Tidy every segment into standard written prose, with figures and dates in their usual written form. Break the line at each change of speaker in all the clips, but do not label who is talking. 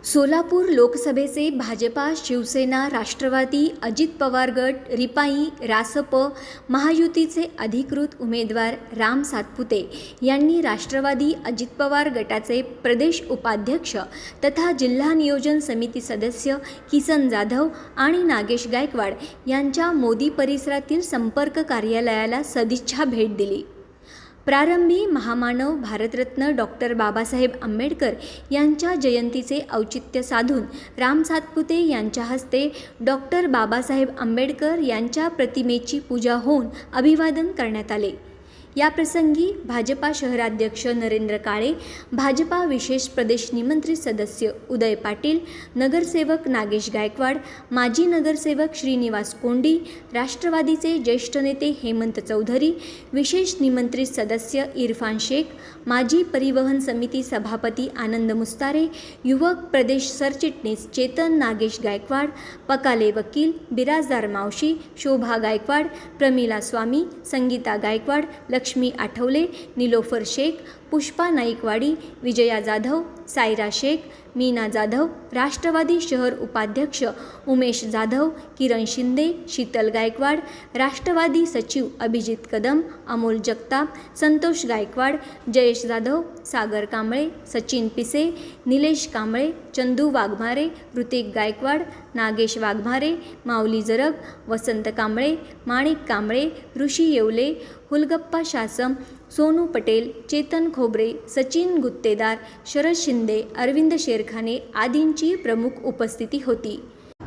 सोलापूर लोकसभेचे भाजपा, शिवसेना, राष्ट्रवादी, अजित पवार गट, रिपाई, रासप, महायुतीचे अधिकृत उमेदवार राम सातपुते यांनी राष्ट्रवादी अजित पवार गटाचे प्रदेश उपाध्यक्ष तथा जिल्हा नियोजन समिती सदस्य किसन जाधव आणि नागेश गायकवाड यांच्या मोदी परिसरातील संपर्क कार्यालयाला सदिच्छा भेट दिली। प्रारंभी महामानव भारतरत्न डॉक्टर बाबासाहेब आंबेडकर यांच्या जयंतीचे औचित्य साधून राम सातपुते यांच्या हस्ते डॉक्टर बाबासाहेब आंबेडकर यांच्या प्रतिमेची पूजा होऊन अभिवादन करण्यात आले। याप्रसंगी भाजपा शहराध्यक्ष नरेंद्र काळे, भाजपा विशेष प्रदेश निमंत्रित सदस्य उदय पाटील, नगरसेवक नागेश गायकवाड, माजी नगरसेवक श्रीनिवास कोंडी, राष्ट्रवादीचे ज्येष्ठ नेते हेमंत चौधरी, विशेष निमंत्रित सदस्य इरफान शेख, माजी परिवहन समिती सभापती आनंद मुस्तारे, युवक प्रदेश सरचिटणीस चेतन नागेश गायकवाड, पकाले वकील, बिराजदार मावशी, शोभा गायकवाड, प्रमिला स्वामी, संगीता गायकवाड, लक्ष्मी आठवले, निलोफर शेख, पुष्पा नाईकवाडी, विजया जाधव, सायरा शेख, मीना जाधव, राष्ट्रवादी शहर उपाध्यक्ष उमेश जाधव, किरण शिंदे, शीतल गायकवाड, राष्ट्रवादी सचिव अभिजित कदम, अमोल जगताप, संतोष गायकवाड, जयेश जाधव, सागर कांबळे, सचिन पिसे, निलेश कांबळे, चंदू वाघमारे, ऋतिक गायकवाड, नागेश वाघमारे, माऊली जरग, वसंत कांबळे, माणिक कांबळे, ऋषी येवले, हुलगप्पा शासम, सोनू पटेल, चेतन खोबरे, सचिन गुत्तेदार, शरद शिंदे, अरविंद शेरखाने आदींची प्रमुख उपस्थिती होती।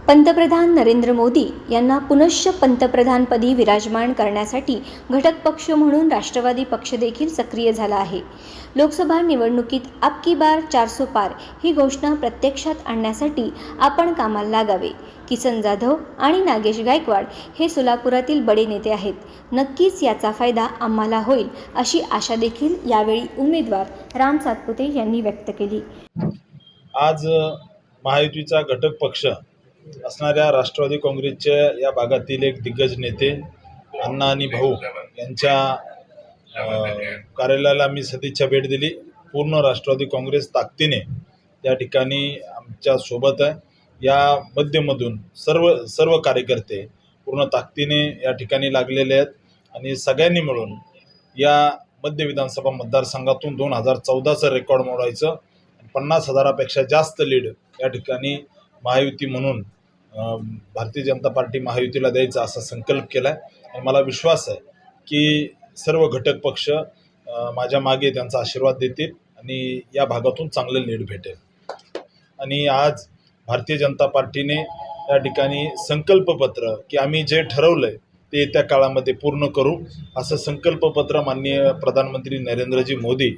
पंतप्रधान नरेंद्र मोदी यांना पुनश्च पंतप्रधानपदी विराजमान करण्यासाठी घटक पक्ष म्हणून राष्ट्रवादी पक्ष देखील सक्रिय झाला आहे। लोकसभा निवडणुकीत अब की बार 400 पार ही घोषणा प्रत्यक्षात आणण्यासाठी आपण कामाला लागावे। किसन जाधव आणि नागेश गायकवाड हे सोलापुरातील बडे नेते आहेत। नक्कीच याचा फायदा आम्हाला होईल अशी आशा देखील यावेळी उमेदवार राम सातपुते यांनी व्यक्त केली।
आज महायुतीचा घटक पक्ष असणाऱ्या राष्ट्रवादी काँग्रेसच्या या भागातील एक दिग्गज नेते अण्णा आणि भाऊ यांच्या कार्यालयाला मी सदिच्छा भेट दिली। पूर्ण राष्ट्रवादी काँग्रेस ताकदीने या ठिकाणी आमच्या सोबत आहे। या मध्यमधून सर्व कार्यकर्ते पूर्ण ताकदीने या ठिकाणी लागलेले आहेत आणि सगळ्यांनी मिळून या मध्य विधानसभा मतदारसंघातून 2014चं रेकॉर्ड मोडायचं, 50,000पेक्षा जास्त लीड या ठिकाणी महायुती म्हणून भारतीय जनता पार्टी महायुतीला द्यायचा असा संकल्प केला आहे। आणि मला विश्वास आहे की सर्व घटक पक्ष माझ्या मागे त्यांचा आशीर्वाद देतील आणि या भागातून चांगलं लीड भेटेल। आणि आज भारतीय जनता पार्टीने या ठिकाणी संकल्पपत्र की आम्ही जे ठरवलं आहे ते येत्या काळामध्ये पूर्ण करू असं संकल्पपत्र माननीय प्रधानमंत्री नरेंद्रजी मोदी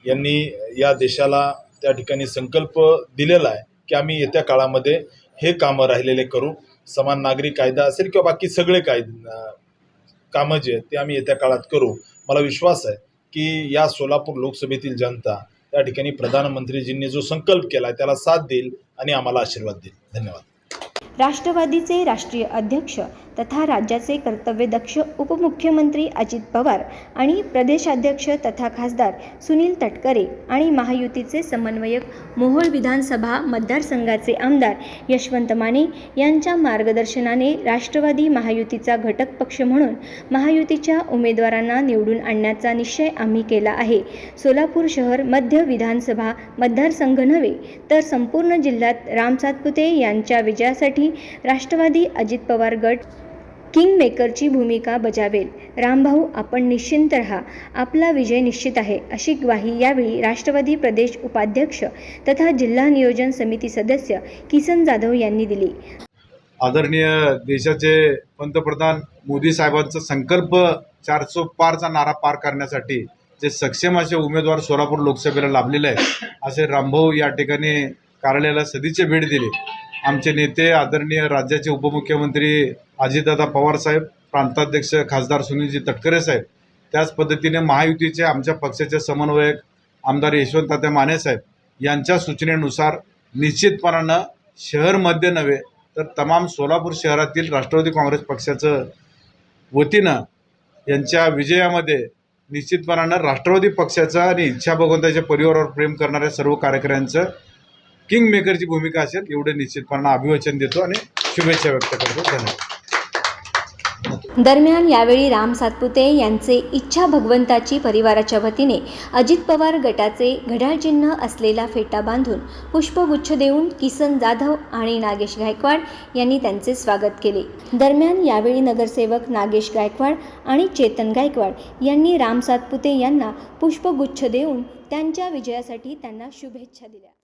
यांनी या देशाला त्या ठिकाणी संकल्प दिलेला आहे की आम्ही येत्या काळामध्ये हे कामं राहिलेले करू। समान नागरी कायदा असेल किंवा बाकी सगळे कामं जे आहेत ते आम्ही येत्या काळात करू। मला विश्वास आहे की या सोलापूर लोकसभेतील जनता या ठिकाणी प्रधानमंत्रीजींनी जो संकल्प केला त्याला साथ देईल आणि आम्हाला आशीर्वाद देईल। धन्यवाद।
राष्ट्रवादीचे राष्ट्रीय अध्यक्ष तथा राज्याचे कर्तव्यदक्ष उपमुख्यमंत्री अजित पवार आणि प्रदेशाध्यक्ष तथा खासदार सुनील तटकरे आणि महायुतीचे समन्वयक मोहोळ विधानसभा मतदारसंघाचे आमदार यशवंत माने यांच्या मार्गदर्शनाने राष्ट्रवादी महायुतीचा घटक पक्ष म्हणून महायुतीच्या उमेदवारांना निवडून आणण्याचा निश्चय आम्ही केला आहे। सोलापूर शहर मध्य विधानसभा मतदारसंघ नव्हे तर संपूर्ण जिल्ह्यात राम सातपुते यांच्या विजयासाठी राष्ट्रवादी अजित पवार गट किंगमेकरची भूमिका बजावेल। रामभाऊ, आपण निश्चिंत रहा, आपला विजय निश्चित आहे अशी ग्वाही यावेळी राष्ट्रवादी प्रदेश उपाध्यक्ष तथा जिल्हा नियोजन समिती सदस्य किसन जाधव यांनी दिली।
आदरणीय देशाचे पंतप्रधान मोदी साहेबांचा संकल्प 400 पारचा नारा पार करण्यासाठी जे सक्षम असे उमेदवार सोलापूर लोकसभेला लाभलेले आहेत असे रामभाऊ या ठिकाणी कार्यालयाला सदिच्छा भेट दिली। आमचे नेते आदरणीय राज्याचे उपमुख्यमंत्री अजितदादा पवार साहेब, प्रांताध्यक्ष खासदार सुनीलजी तटकरे साहेब, त्याच पद्धतीने महायुतीचे आमच्या पक्षाचे समन्वयक आमदार यशवंततात्या माने साहेब यांच्या सूचनेनुसार निश्चितपणानं शहरमध्ये नव्हे तर तमाम सोलापूर शहरातील राष्ट्रवादी काँग्रेस पक्षाचं वतीनं यांच्या विजयामध्ये निश्चितपणानं राष्ट्रवादी पक्षाचा आणि इच्छा भगवंताच्या परिवारावर प्रेम करणाऱ्या सर्व कार्यकर्त्यांचं किंग मेकरची भूमिका असेल एवढे निश्चितपणे अभिवचन देतो आणि शुभेच्छा व्यक्त करतो. धन्यवाद.
दरम्यान यावेळी राम सातपुते यांचे इच्छा भगवंताची परिवाराच्या वतीने अजित पवार गटाचे घड्याळ चिन्ह असलेला फेटा बांधून पुष्पगुच्छ देऊन किसन जाधव आणि नागेश गायकवाड यांनी त्यांचे स्वागत केले. दरम्यान यावेळी नगरसेवक नागेश गायकवाड आणि चेतन गायकवाड यांनी राम सातपुते यांना पुष्पगुच्छ देऊन त्यांच्या विजयासाठी त्यांना शुभेच्छा दिल्या.